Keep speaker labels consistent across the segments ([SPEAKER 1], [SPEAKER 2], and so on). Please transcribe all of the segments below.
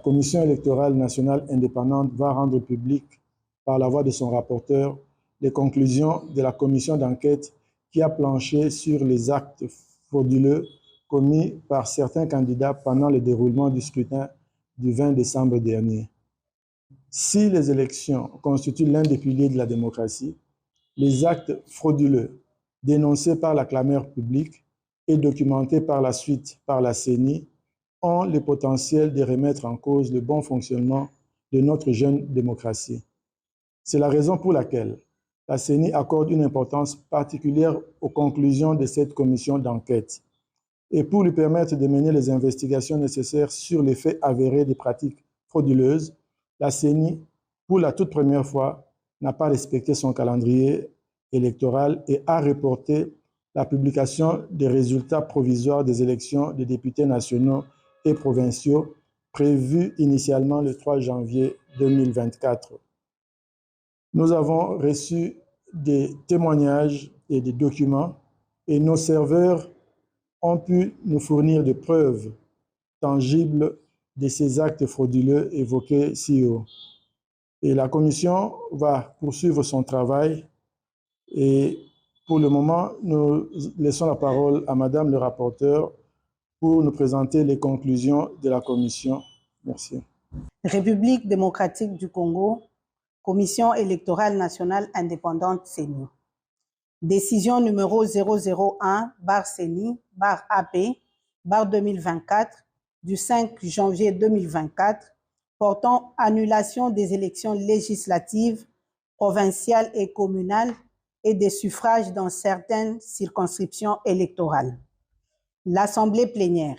[SPEAKER 1] Commission électorale nationale indépendante va rendre public, par la voix de son rapporteur, les conclusions de la commission d'enquête qui a planché sur les actes frauduleux commis par certains candidats pendant le déroulement du scrutin du 20 décembre dernier. Si les élections constituent l'un des piliers de la démocratie, les actes frauduleux dénoncés par la clameur publique et documentés par la suite par la CENI ont le potentiel de remettre en cause le bon fonctionnement de notre jeune démocratie. C'est la raison pour laquelle la CENI accorde une importance particulière aux conclusions de cette commission d'enquête. Et pour lui permettre de mener les investigations nécessaires sur les faits avérés des pratiques frauduleuses, la CENI, pour la toute première fois, n'a pas respecté son calendrier électoral et a reporté la publication des résultats provisoires des élections des députés nationaux et provinciaux prévues initialement le 3 janvier 2024. Nous avons reçu des témoignages et des documents et nos serveurs ont pu nous fournir des preuves tangibles de ces actes frauduleux évoqués ci haut. Et la commission va poursuivre son travail et pour le moment, nous laissons la parole à Madame le rapporteur pour nous présenter les conclusions de la commission. Merci.
[SPEAKER 2] République démocratique du Congo, Commission électorale nationale indépendante CENI. Décision numéro 001/CENI/AP/2024 du 5 janvier 2024 portant annulation des élections législatives, provinciales et communales et des suffrages dans certaines circonscriptions électorales. L'Assemblée plénière,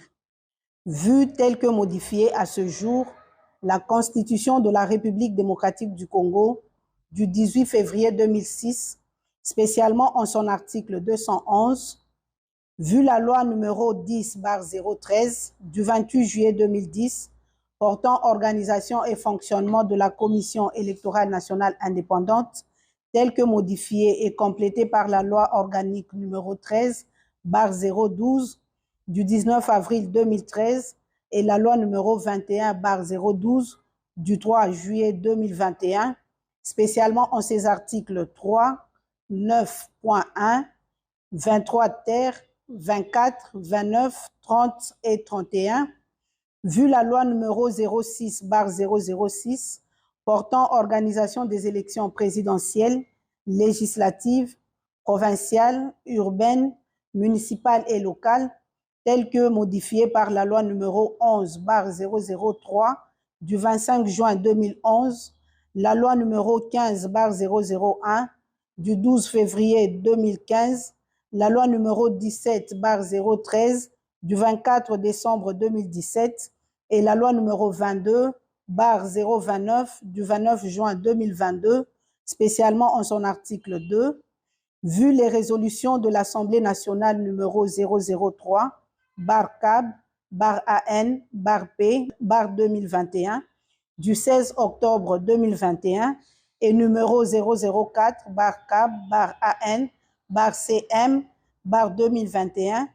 [SPEAKER 2] vue telle que modifiée à ce jour, la Constitution de la République démocratique du Congo du 18 février 2006, spécialement en son article 211, vu la loi numéro 10/013 du 28 juillet 2010 portant organisation et fonctionnement de la Commission électorale nationale indépendante, telle que modifiée et complétée par la loi organique numéro 13/012 du 19 avril 2013 et la loi numéro 21/012 du 3 juillet 2021, spécialement en ses articles 3, 9.1, 23 ter, 24, 29, 30 et 31, vu la loi numéro 06/006 portant organisation des élections présidentielles, législatives, provinciales, urbaines, municipales et locales, telle que modifiée par la loi numéro 11/003 du 25 juin 2011, la loi numéro 15/001 du 12 février 2015, la loi numéro 17/013 du 24 décembre 2017 et la loi numéro 22/029 du 29 juin 2022, spécialement en son article 2, vu les résolutions de l'Assemblée nationale numéro 003/CAB/AN/P/2021 du 16 octobre 2021 et numéro 004/CAB/AN/CM/2021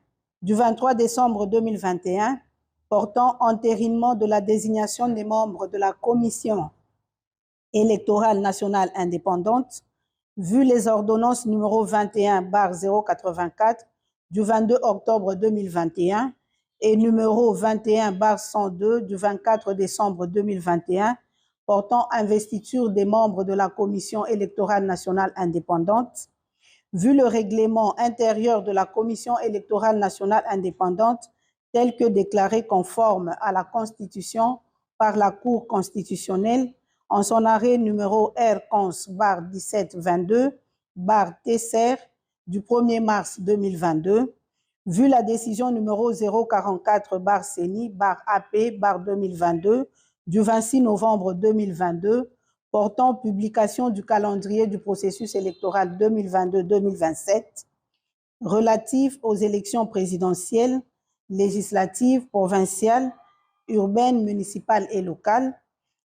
[SPEAKER 2] du 23 décembre 2021 portant entérinement de la désignation des membres de la Commission électorale nationale indépendante, vu les ordonnances numéro 21/084 du 22 octobre 2021 et numéro 21/102 du 24 décembre 2021 portant investiture des membres de la Commission électorale nationale indépendante, vu le règlement intérieur de la Commission électorale nationale indépendante tel que déclaré conforme à la Constitution par la Cour constitutionnelle en son arrêt numéro R-11/1722/TCR du 1er mars 2022, vu la décision numéro 044/CENI/AP/2022 du 26 novembre 2022 portant publication du calendrier du processus électoral 2022-2027 relatif aux élections présidentielles, législatives, provinciales, urbaines, municipales et locales,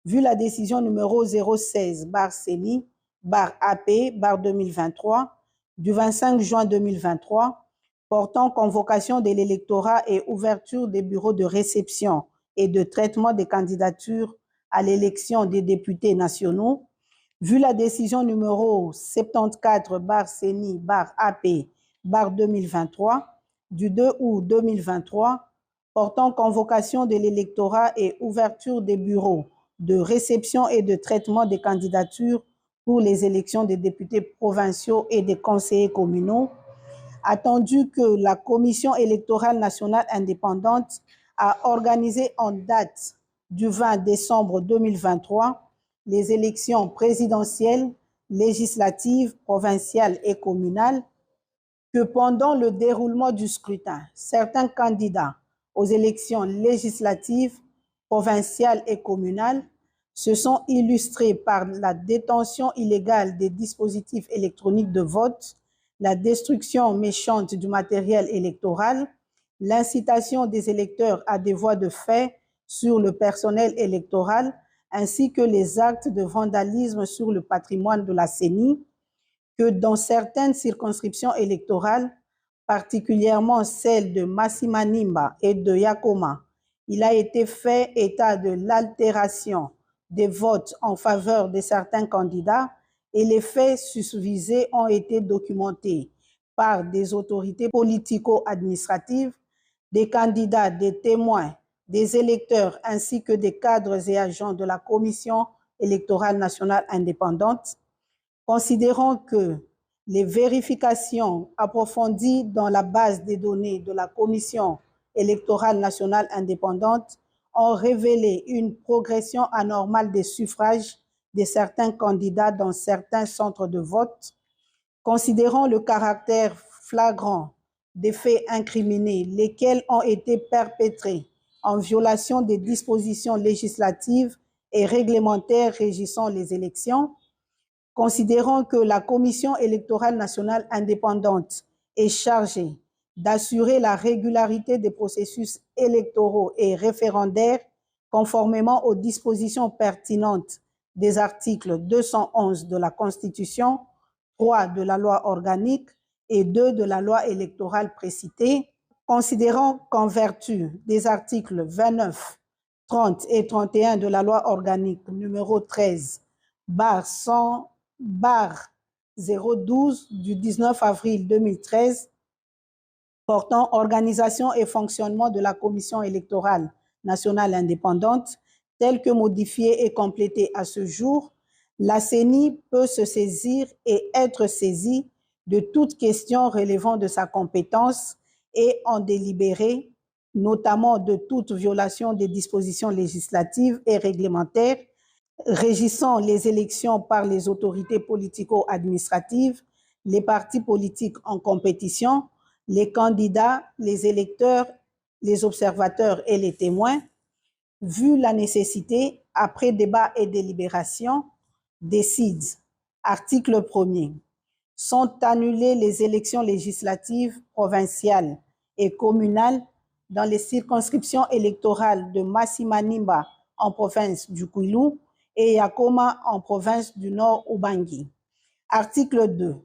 [SPEAKER 2] vu la décision numéro 016/CENI/AP/2023 du 25 juin 2023 portant convocation de l'électorat et ouverture des bureaux de réception et de traitement des candidatures à l'élection des députés nationaux, vu la décision numéro 74/CENI/AP/2023 du 2 août 2023 portant convocation de l'électorat et ouverture des bureaux de réception et de traitement des candidatures pour les élections des députés provinciaux et des conseillers communaux, attendu que la Commission électorale nationale indépendante a organisé en date du 20 décembre 2023 les élections présidentielles, législatives, provinciales et communales, que pendant le déroulement du scrutin, certains candidats aux élections législatives, provinciales et communales se sont illustrés par la détention illégale des dispositifs électroniques de vote, la destruction méchante du matériel électoral, l'incitation des électeurs à des voies de fait sur le personnel électoral, ainsi que les actes de vandalisme sur le patrimoine de la CENI, que dans certaines circonscriptions électorales, particulièrement celles de Massimanimba et de Yakoma, il a été fait état de l'altération des votes en faveur de certains candidats et les faits susvisés ont été documentés par des autorités politico-administratives, des candidats, des témoins, des électeurs ainsi que des cadres et agents de la Commission électorale nationale indépendante. Considérant que les vérifications approfondies dans la base des données de la Commission électorale nationale indépendante ont révélé une progression anormale des suffrages de certains candidats dans certains centres de vote, considérant le caractère flagrant des faits incriminés, lesquels ont été perpétrés en violation des dispositions législatives et réglementaires régissant les élections, considérant que la Commission électorale nationale indépendante est chargée d'assurer la régularité des processus électoraux et référendaires conformément aux dispositions pertinentes des articles 211 de la Constitution, 3 de la loi organique et 2 de la loi électorale précitée, considérant qu'en vertu des articles 29, 30 et 31 de la loi organique numéro 13/012 du 19 avril 2013 portant organisation et fonctionnement de la Commission électorale nationale indépendante, telle que modifiée et complétée à ce jour, la CENI peut se saisir et être saisie de toute question relevant de sa compétence et en délibérer, notamment de toute violation des dispositions législatives et réglementaires régissant les élections par les autorités politico-administratives, les partis politiques en compétition, les candidats, les électeurs, les observateurs et les témoins, vu la nécessité, après débat et délibération, décide, article 1er, sont annulées les élections législatives, provinciales et communales dans les circonscriptions électorales de Massimanimba en province du Kwilu et Yakoma en province du Nord Ubangi. Article 2.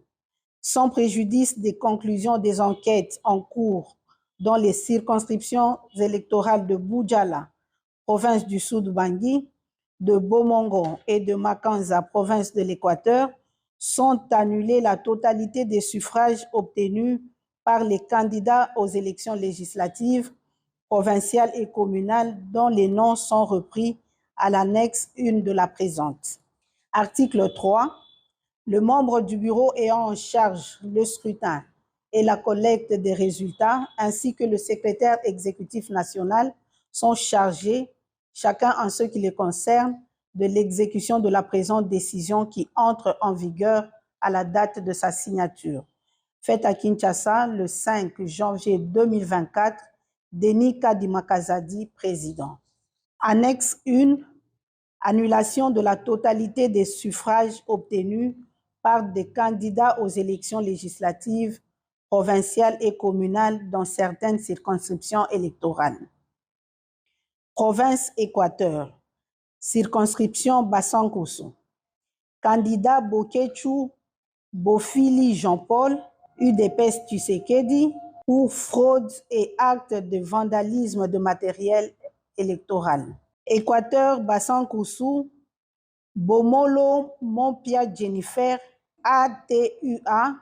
[SPEAKER 2] Sans préjudice des conclusions des enquêtes en cours dans les circonscriptions électorales de Boudjala, province du Sud Ubangi, de Bomongo et de Makanza, province de l'Équateur, sont annulés la totalité des suffrages obtenus par les candidats aux élections législatives, provinciales et communales dont les noms sont repris à l'annexe 1 de la présente. Article 3. Le membre du bureau ayant en charge le scrutin et la collecte des résultats, ainsi que le secrétaire exécutif national, sont chargés, chacun en ce qui les concerne, de l'exécution de la présente décision qui entre en vigueur à la date de sa signature. Faite à Kinshasa le 5 janvier 2024, Denis Kadimakazadi, président. Annexe 1. Annulation de la totalité des suffrages obtenus par des candidats aux élections législatives, provinciales et communales dans certaines circonscriptions électorales. Province Équateur, circonscription Bassankosso. Candidat Bokechu Bofili Jean-Paul, UDPS Tshisekedi, pour fraude et actes de vandalisme de matériel électorale. Équateur, Bassan-Koussou, Bomolo, Mompia Jennifer, ATUA,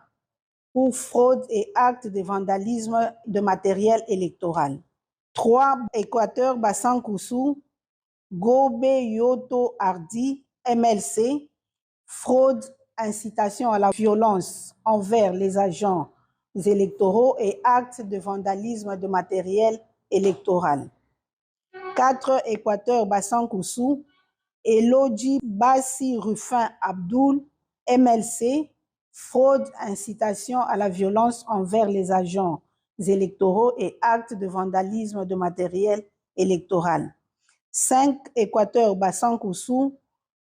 [SPEAKER 2] pour fraude et actes de vandalisme de matériel électoral. 3. Équateur, Bassan-Koussou, Gobe Yoto Hardy, MLC, fraude, incitation à la violence envers les agents électoraux et actes de vandalisme de matériel électoral. 4. Équateur, Bassan-Koussou, Elodji Bassi Rufin Abdoul, MLC, fraude, incitation à la violence envers les agents électoraux et actes de vandalisme de matériel électoral. 5. Équateur, Bassan-Koussou,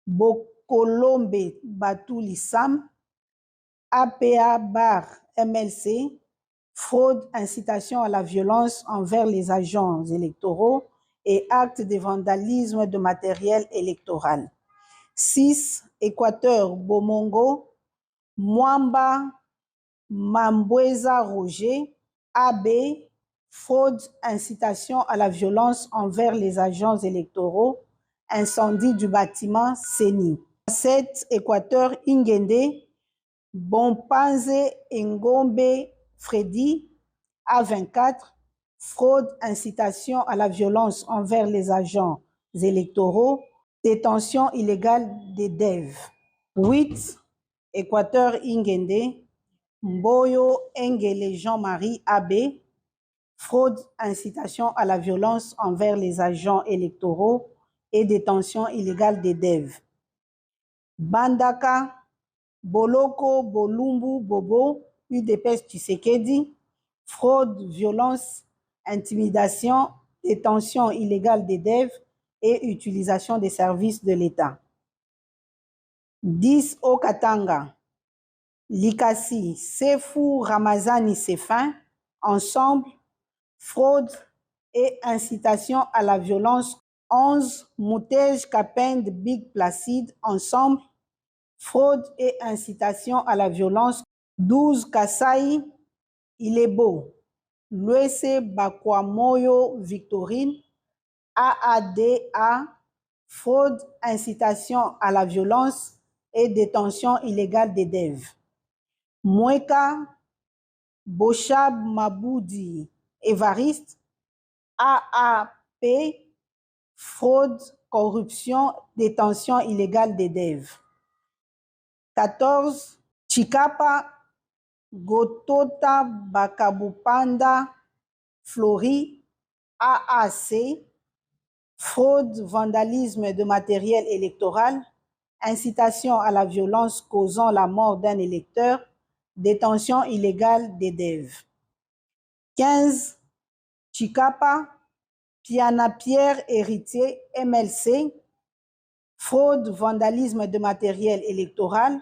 [SPEAKER 2] Bokolombe Batouli Sam, APA Bar MLC, fraude, incitation à la violence envers les agents électoraux et actes de vandalisme de matériel électoral. 6. Équateur, Bomongo, Mwamba Mambweza Roger, AB, fraude, incitation à la violence envers les agents électoraux, incendie du bâtiment CENI. 7. Équateur, Ingende, Bompanze Ngombe Freddy, A24, fraude, incitation à la violence envers les agents électoraux, détention illégale des DEV. 8. Équateur, Ingende, Mboyo Engele Jean-Marie AB, fraude, incitation à la violence envers les agents électoraux et détention illégale des DEV. Bandaka, Boloko Bolumbu Bobo, UDPS Tshisekedi, fraude, violence, intimidation, détention illégale des DEV et utilisation des services de l'État. 10. Okatanga, Likasi, Sefou Ramazani Sefin, ensemble, fraude et incitation à la violence. 11. Moutej Kapend Big Placide, ensemble, fraude et incitation à la violence. 12. Kasai Ilebo, Luese Bakwamoyo Victorine, AADA, fraude, incitation à la violence et détention illégale des DEV. Mweka Boshab Maboudi Évariste, AAP, fraude, corruption, détention illégale des DEV. 14. Chikapa Gotota Bakabupanda Flori, AAC, fraude, vandalisme de matériel électoral, incitation à la violence causant la mort d'un électeur, détention illégale des DEV. 15. Chikapa Piana Pierre Héritier, MLC, fraude, vandalisme de matériel électoral,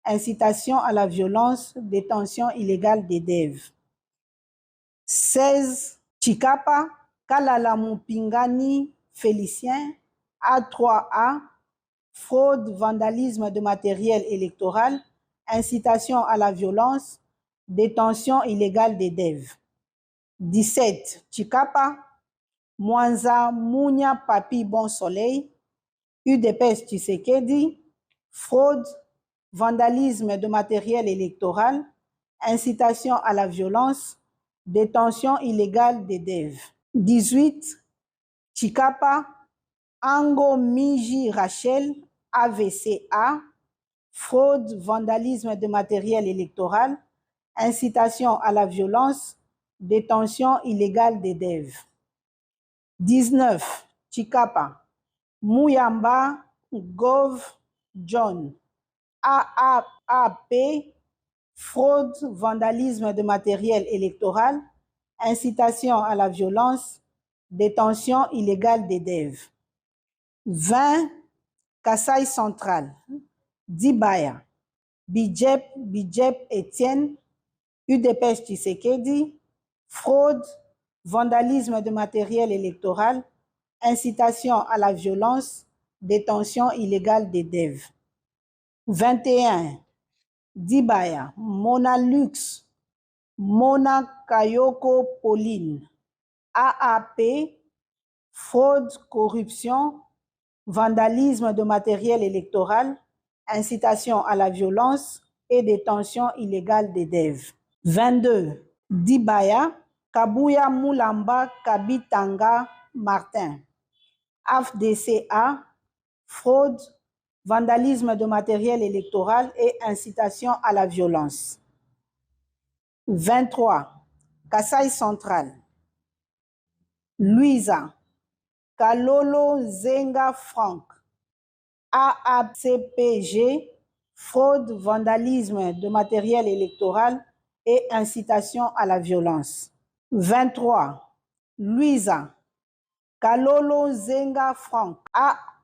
[SPEAKER 2] incitation à la violence, détention illégale des DEV. 16. Chikapa Kalala Mupingani Félicien, A3A, fraude, vandalisme de matériel électoral, incitation à la violence, détention illégale des DEV. 17. Chikapa Mwanza Mounia Papi Bon Soleil, UDPS Tshisekedi, fraude, vandalisme de matériel électoral, incitation à la violence, détention illégale des DEV. 18. Chikapa Ango Miji Rachel, AVCA, fraude, vandalisme de matériel électoral, incitation à la violence, détention illégale des DEV. 19. Chikapa Mouyamba Gov John, AAP, fraude, vandalisme de matériel électoral, incitation à la violence, détention illégale des DEV. 20. Kasaï Central, Dibaya, Bidjep Etienne, UDPS Tshisekedi, fraude, vandalisme de matériel électoral, incitation à la violence, détention illégale des DEV. 21. Dibaya, Mona Lux, Mona Kayoko Pauline, AAP, fraude, corruption, vandalisme de matériel électoral, incitation à la violence et détention illégale des DEV. 22. Dibaya, Kabuya Moulamba Kabitanga Martin, AFDCA, fraude, vandalisme de matériel électoral et incitation à la violence. 23. Kasaï Central, Louisa, Kalolo Zenga Franck, AACPG, fraude, vandalisme de matériel électoral et incitation à la violence. 23. Louisa, Kalolo Zenga Franck,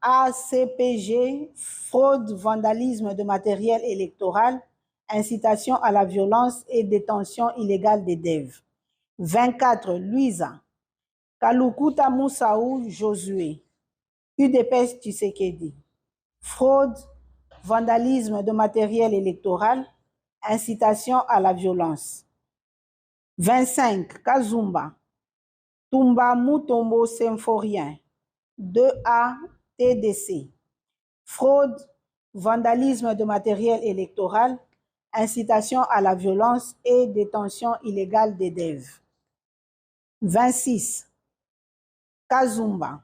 [SPEAKER 2] AACPG, fraude, vandalisme de matériel électoral, incitation à la violence et détention illégale des DEV. 24. Louisa, Kalukuta Moussaou Josué, UDPS Tshisekedi, fraude, vandalisme de matériel électoral, incitation à la violence. 25. Kazumba, Tumba Mutombo Symphorien, 2A TDC, fraude, vandalisme de matériel électoral, incitation à la violence et détention illégale des DEV. 26. Kazumba,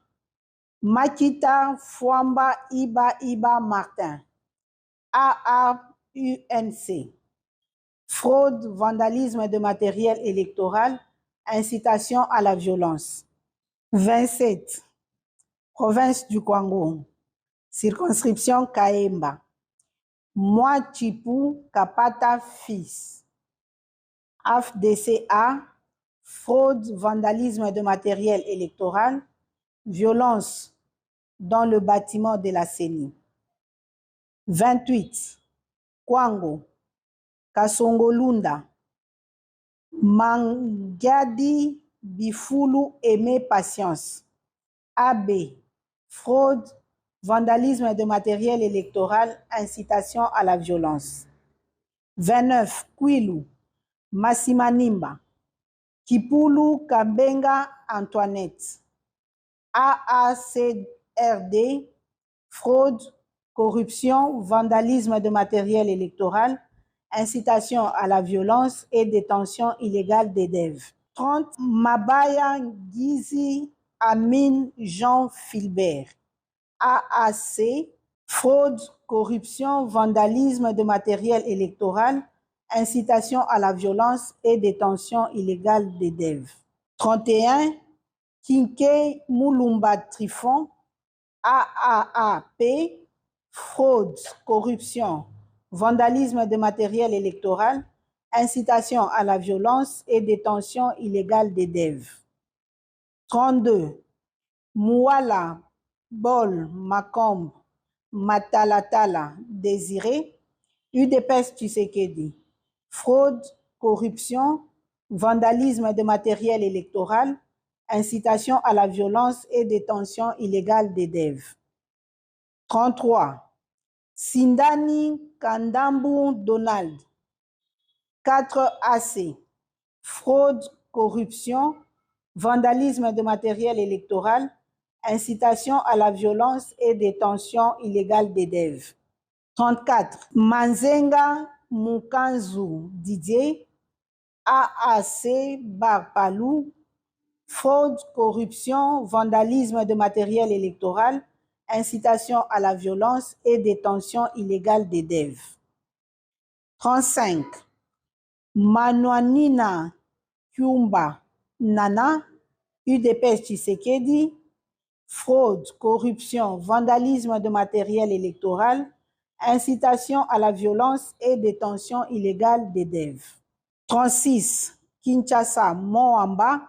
[SPEAKER 2] Makita Fwamba Iba Martin, AAUNC, fraude, vandalisme de matériel électoral, incitation à la violence. 27. Province du Kwango, circonscription Kaemba, Mwachipu Kapata Fils, AFDCA, fraude, vandalisme de matériel électoral, violence dans le bâtiment de la CENI. 28. Kwango, Kasongolunda, Mangiadi Bifulu Aimé Patience, AB, fraude, vandalisme de matériel électoral, incitation à la violence. 29. Kwilu, Massimanimba, Kipulu Kambenga Antoinette, AACRD, fraude, corruption, vandalisme de matériel électoral, incitation à la violence et détention illégale des DEV. 30. Mabaya Gizi Amin Jean Filbert, AAC, fraude, corruption, vandalisme de matériel électoral, incitation à la violence et détention illégale des DEV. 31. Kinke Moulumba Trifon, AAAP, fraude, corruption, vandalisme de matériel électoral, incitation à la violence et détention illégale des DEV. 32. Mouala Bol Makombe Matalatala Désiré, UDPS Tshisekedi, fraude, corruption, vandalisme de matériel électoral, incitation à la violence et détention illégale des DEV. 33. Sindani Kandambu Donald, 4AC, fraude, corruption, vandalisme de matériel électoral, incitation à la violence et détention illégale des DEV. 34. Manzenga Mukanzu Didier, AAC Barpalou, fraude, corruption, vandalisme de matériel électoral, incitation à la violence et détention illégale des DEV. 35. Manouanina Kyumba Nana, UDPS Tshisekedi, fraude, corruption, vandalisme de matériel électoral, incitation à la violence et détention illégale des DEV. 36. Kinshasa Moamba,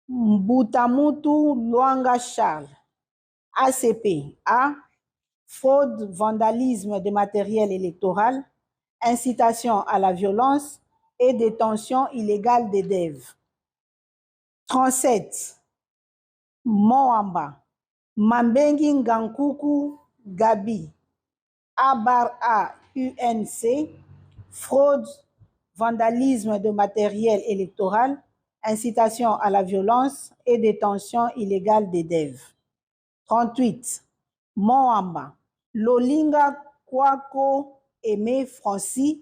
[SPEAKER 2] Mbutamutu Luanga Charles, ACP, A, fraude, vandalisme de matériel électoral, incitation à la violence et détention illégale des DEV. 37. Moamba, Mambengi Ngankuku Gabi, Abar UNC, fraude, vandalisme de matériel électoral, incitation à la violence et détention illégale d'élèves. 38. Moamba, Lolinga Kwako Aimé Francis,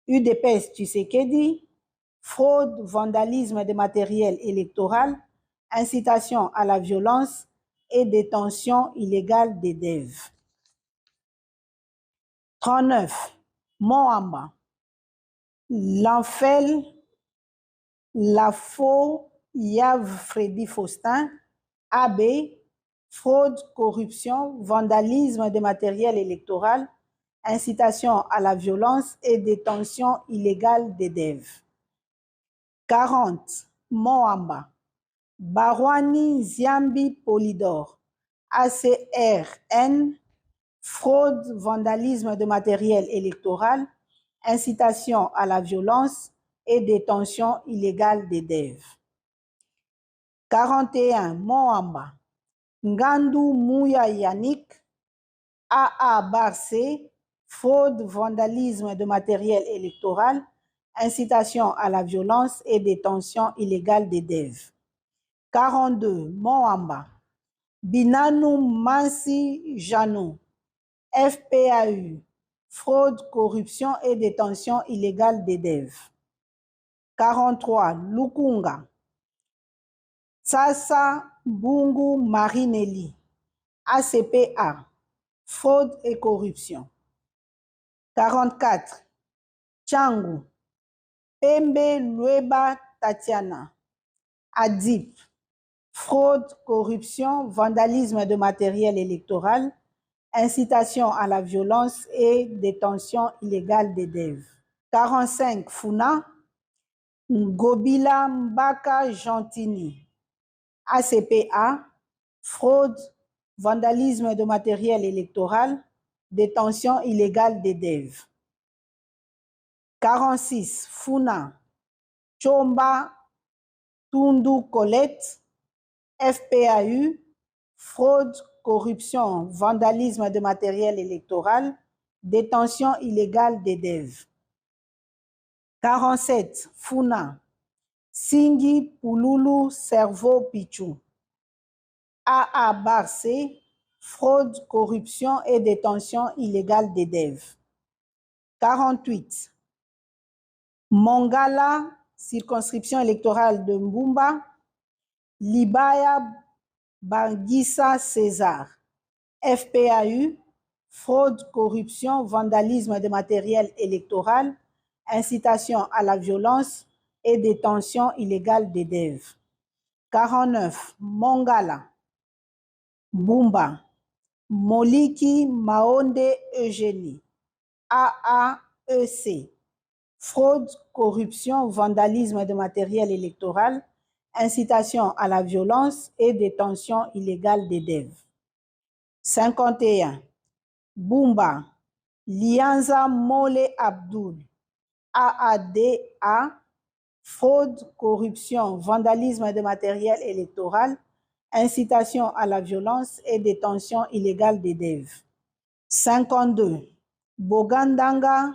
[SPEAKER 2] UDPS Tshisekedi, fraude, vandalisme de matériel électoral, incitation à la violence et détention illégale d'élèves. 39. Moamba, L'Enfel, Lafaux, Yav Freddy Faustin, AB, fraude, corruption, vandalisme de matériel électoral, incitation à la violence et détention illégale d'élèves. 40. Moamba, Barwani Ziambi Polydor, ACRN, fraude, vandalisme de matériel électoral, incitation à la violence et détention illégale d'élèves. 41. Moamba, Ngandou Mouya Yannick, AA Barcé, fraude, vandalisme de matériel électoral, incitation à la violence et détention illégale d'élèves. 42. Moamba, Binanou Mansi Janou, FPAU, fraude, corruption et détention illégale d'élèves. 43. Lukunga, Sasa Bungu Marinelli, ACPA, fraude et corruption. 44. Tchangu, Pembe Lueba Tatiana, ADIP, fraude, corruption, vandalisme de matériel électoral, incitation à la violence et détention illégale d'élèves. 45. Funa, Ngobila Mbaka Gentini, ACPA, fraude, vandalisme de matériel électoral, détention illégale d'élèves. 46. Funa, Chomba Tundu Colette, FPAU, fraude, corruption, vandalisme de matériel électoral, détention illégale d'élèves. 47. Funa, Singi Pululu Cerveau Pichou, AA Barcé, fraude, corruption et détention illégale d'élèves. 48. Mongala, circonscription électorale de Mbumba, Libaya Bangissa César, FPAU, fraude, corruption, vandalisme de matériel électoral, incitation à la violence et détention illégale d'élèves. 49. Mongala, Mbumba, Moliki Maonde Eugénie, AAEC, fraude, corruption, vandalisme de matériel électoral, incitation à la violence et détention illégale d'élèves. 51. Bumba, Lianza Mole Abdul, AADA, fraude, corruption, vandalisme de matériel électoral, incitation à la violence et détention illégale d'élèves. 52. Bogandanga,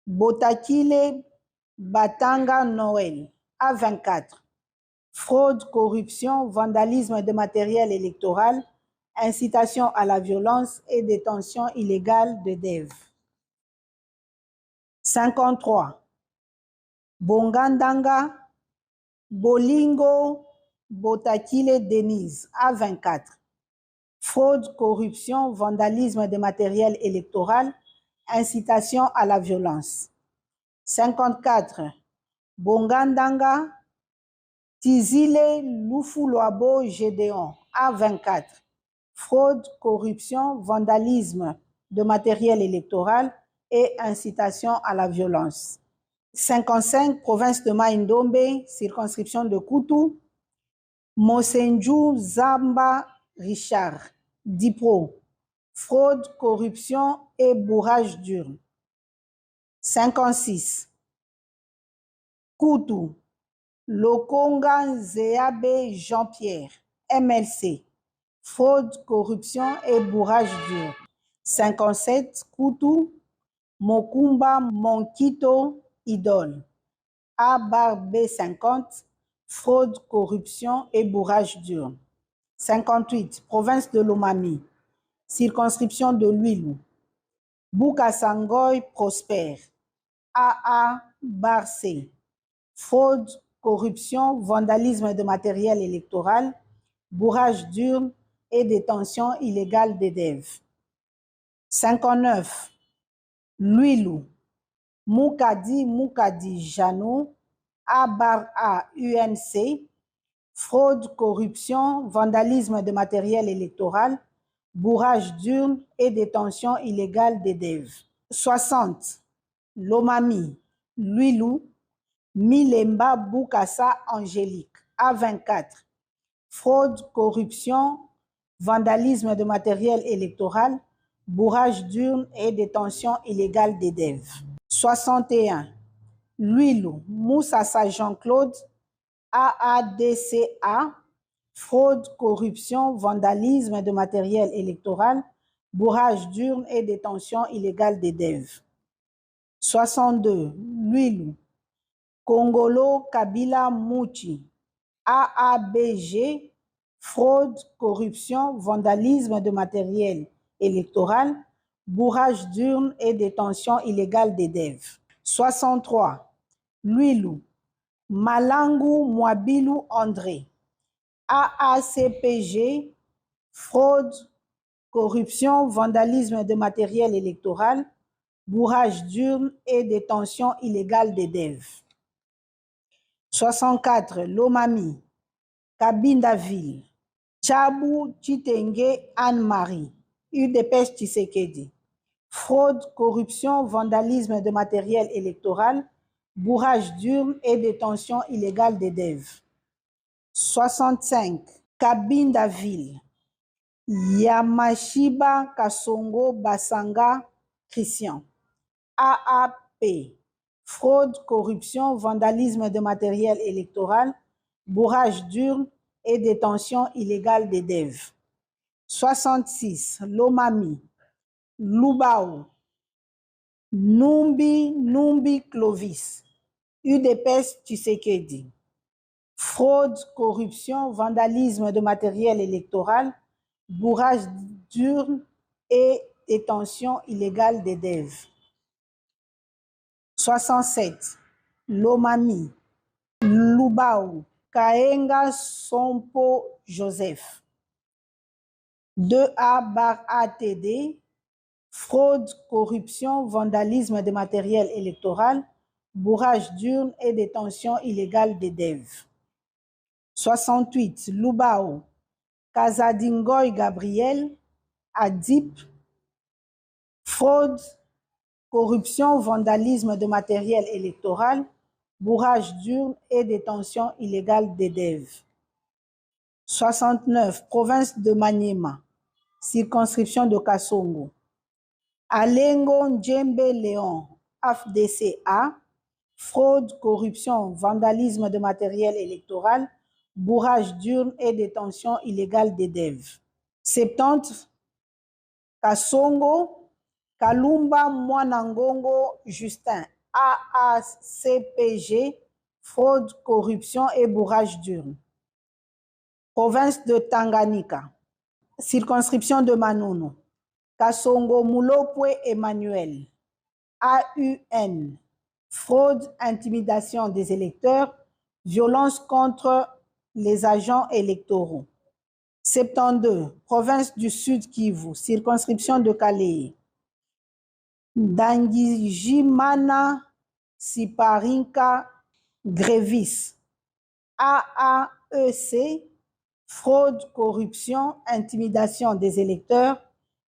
[SPEAKER 2] Botakile Batanga Noël, A24, fraude, corruption, vandalisme de matériel électoral, incitation à la violence et détention illégale d'élèves. 53. Bongandanga, Bolingo Botakile Denise, A24, fraude, corruption, vandalisme de matériel électoral, incitation à la violence. 54. Bongandanga, Tizile Lufuloabo Gédéon, A24, fraude, corruption, vandalisme de matériel électoral et incitation à la violence. 55. Province de Maïndombe, circonscription de Koutou, Mosenju Zamba Richard, Dipro, fraude, corruption et bourrage d'urne. 56. Koutou, Lokonga Zéabe Jean-Pierre, MLC, fraude, corruption et bourrage d'urne. 57. Koutou, Mokumba Monkito Idole, A/B50, fraude, corruption et bourrage d'urne. 58. Province de Lomami, circonscription de Lwilu. Bouka-Sangoy prospère. AA/C, fraude, corruption, vandalisme de matériel électoral, bourrage d'urne et détention illégale d'EDEV. 59. Lwilu, Moukadi Jano, A/A UNC, fraude, corruption, vandalisme de matériel électoral, bourrage d'urne et détention illégale d'EDEV. 60. Lomami, Lwilu, Milemba Boukassa Angélique, A24, fraude, corruption, vandalisme de matériel électoral, bourrage d'urne et détention illégale d'EDEV. 61. Lwilu, Moussassa Jean-Claude, AADCA, fraude, corruption, vandalisme de matériel électoral, bourrage d'urne et détention illégale d'EDEV. 62. Lwilu, Kongolo Kabila Mouchi, AABG, fraude, corruption, vandalisme de matériel électoral, bourrage d'urne et détention illégale d'EDEV. 63. Lwilu, Malangu Mwabilou André, AACPG, fraude, corruption, vandalisme de matériel électoral, bourrage d'urne et détention illégale d'EDEV. 64. Lomami, Kabindaville, Tchabou Chitenge Anne-Marie, UDPS Tshisekedi, fraude, corruption, vandalisme de matériel électoral, bourrage d'urne et détention illégale d'EDEV. 65. Kabindaville, Yamashiba Kasongo Basanga Christian, AAP, fraude, corruption, vandalisme de matériel électoral, bourrage d'urne et détention illégale d'EDEV. 66. Lomami, Lubao, Numbi Clovis, UDPS Tshisekedi, fraude, corruption, vandalisme de matériel électoral, bourrage d'urne et détention illégale d'EDEV. 67. Lomami, Lubao, Kaenga Sompo Joseph, 2A/ATD, fraude, corruption, vandalisme de matériel électoral, bourrage d'urne et détention illégale d'EDEV. 68. Lubao, Kazadingoy Gabriel, ADIP, fraude, corruption, vandalisme de matériel électoral, bourrage d'urne et détention illégale d'EDEV. 69. Province de Maniema, circonscription de Kasongo, Alengo Ndjembe Léon, AFDCA, fraude, corruption, vandalisme de matériel électoral, bourrage d'urne et détention illégale d'EDEV. 70. Kasongo, Kalumba Mwanangongo Justin, AACPG, fraude, corruption et bourrage d'urne. Province de Tanganyika, circonscription de Manono, Kasongo Mulopwe Emmanuel, AUN, fraude, intimidation des électeurs, violence contre les agents électoraux. 72. Province du Sud Kivu, circonscription de Kalei, Dangijimana Siparinka Grévis, AAEC, fraude, corruption, intimidation des électeurs,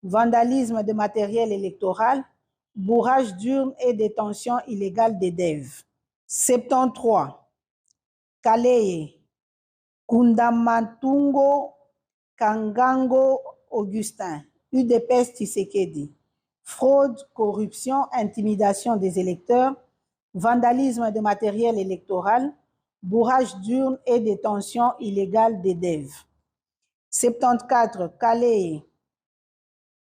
[SPEAKER 2] vandalisme de matériel électoral, bourrage d'urne et détention illégale d'EDEV. 73. Kaleye, Kundamatungo Kangango Augustin, UDPS Tshisekedi, fraude, corruption, intimidation des électeurs, vandalisme de matériel électoral, bourrage d'urne et détention illégale d'EDEV. 74. Kaleye,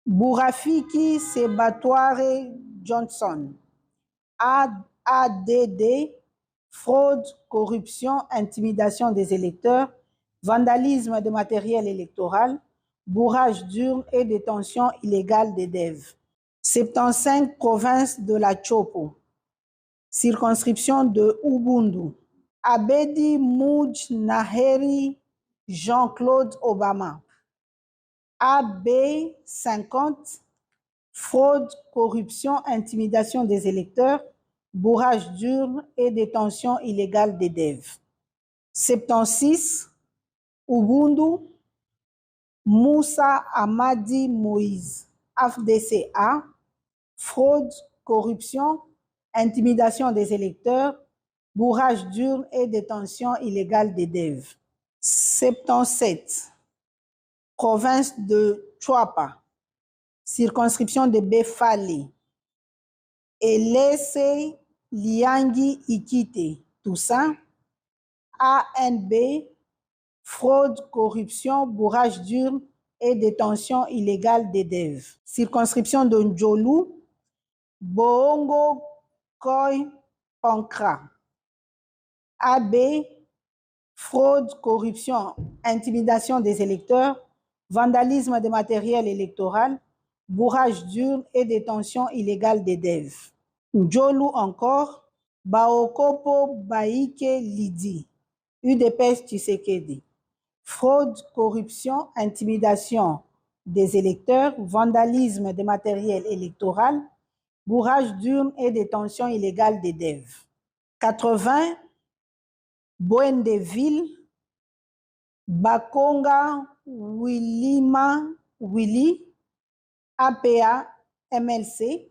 [SPEAKER 2] Bourafiki Sebatware Johnson, ADD, fraude, corruption, intimidation des électeurs, vandalisme de matériel électoral, bourrage d'urnes et détention illégale des DEV. 75 provinces de la Chopo, circonscription de Ubundu. Abedi Mouj Naheri Jean-Claude Obama. AB 50, fraude, corruption, intimidation des électeurs, bourrage d'urnes et détention illégale des DEV. 76, Ubundu, Moussa Amadi Moïse, AFDCA, fraude, corruption, intimidation des électeurs, bourrage d'urnes et détention illégale des DEV. 77, province de Chuapa, circonscription de Befali, Elese Liangi Ikite, Toussaint, ANB, fraude, corruption, bourrage d'urnes et détention illégale des DEV. Circonscription de Ndjolu, Boongo Koy Pankra, AB, fraude, corruption, intimidation des électeurs, vandalisme de matériel électoral, bourrage d'urnes et détention illégale des DEV. Ndjolu encore, Baokopo Baike Lidi, UDPS Tshisekedi, fraude, corruption, intimidation des électeurs, vandalisme de matériel électoral, bourrage d'urnes et détention illégale des DEV. 80, Boendeville, Bakonga Willima Willy, APA MLC,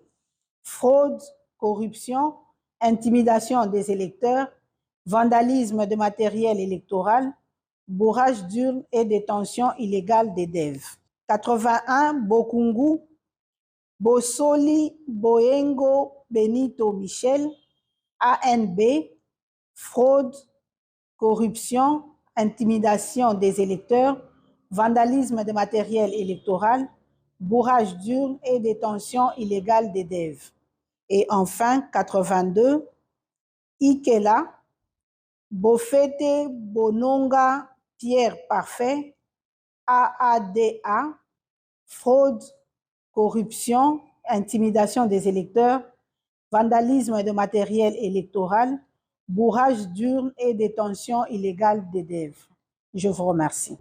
[SPEAKER 2] fraude, corruption, intimidation des électeurs, vandalisme de matériel électoral, bourrage d'urnes et détention illégale des DEV. 81, Bokungu, Bosoli Boengo Benito Michel, ANB, fraude, corruption, intimidation des électeurs, vandalisme de matériel électoral, bourrage d'urnes et détention illégale des DEV. Et enfin, 82, Ikela, Bofete Bononga Pierre Parfait, AADA, fraude, corruption, intimidation des électeurs, vandalisme de matériel électoral, bourrage d'urnes et détention illégale des DEV. Je vous remercie.